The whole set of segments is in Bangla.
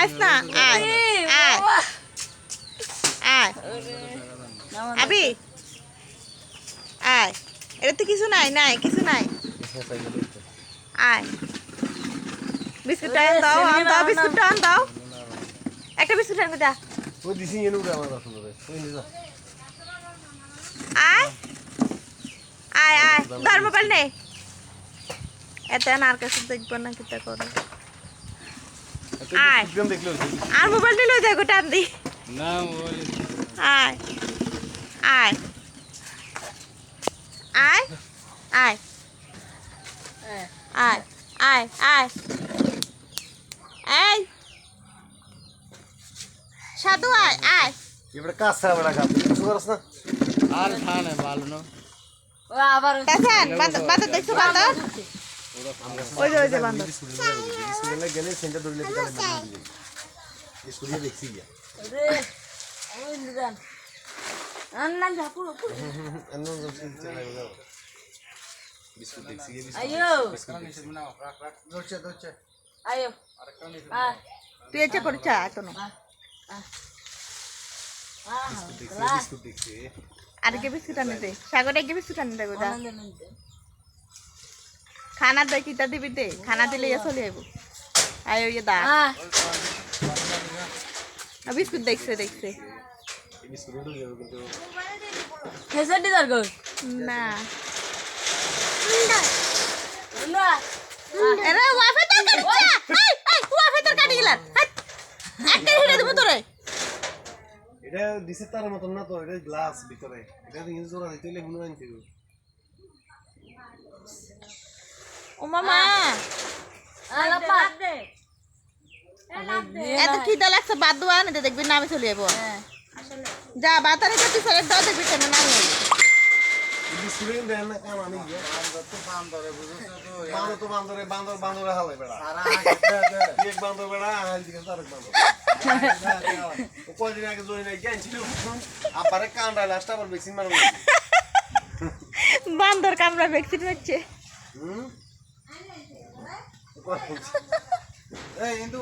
খাইস না আয় আয় আয় আবি আয় এটা তো কিছু নাই নাই কিছু নাই আয় বিস্কুট আন দাও বিস্কুট আন দাও একটা বিস্কুট আন দা ওই দিছি এনু আমার আসলে ওই নি যা আয় আয় আয় ধর মোবাইল নে এত আর কাছে দেখব না কিটা করে আয় আর মোবাইল নিলো দেখো টান দি না মোবাইল আয় আয় আয় আয় আয় আয় আয় এই সাধু আয় আয় এবারে কাজ ছাড়া বড় কাজ কিছু করছ না আর খানে ভালো না ও আবার কাছেন বান্দর দেখছো বান্দর ওই যে বান্দর স্কুলে গেলে সেন্টার ধরলে কি কালে স্কুলে দেখছি গিয়া রে ওই নিদান আন্না ঝাপু এন্ন চলে গেল বিস্কুট দেখছি আয়ো ধরছে আয়ো তুই এটা করছা এখনো বিস্কুট দেখছি আর কে বিস্কুট আনতে সাগরে কে বিস্কুট আনতে গোটা খানা দে কিটা দিবি দে খানা দিলে ইয়ে চলে আইব আয় ওই দা বিস্কুট দেখছে বিস্কুট উঠে যাবে কিন্তু হেসে দিদার গো না না আরে ওয়াফে তো কাটছা এই ওয়াফে তো কাটি গেল একটা হিড়ে দেব তোরে এটা দিছে তার মত না তো এটা গ্লাস ভিতরে এটা ইঞ্জ জোড়া দিতে হুনো আনতে ও মামা আলাপা এত খিদা লাগছে বাদ দোয়া না দেখবি না আমি চলে যাবো যা বাতারে তো তুই চলে দাও দেখবি কেন না আমি বিস্কুট দেন না কাম আমি গিয়া বান্দরে হালে বেড়া সারা এক বান্দর বেড়া হাল দিকে তারক বান্দর ও কয়দিন আগে জয় নাই গেছিল আপারে কান্ডা লাস্ট আবার ভ্যাকসিন মারলো বান্দর কামড়া ভ্যাকসিন হচ্ছে এই কিন্তু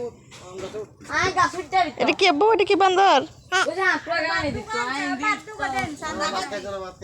আমরা তো আয় গাছ উঠতে এটা কি বান্দর ওই যে হাত লাগা আনি দিত আই ভাত খাইছো না ভাত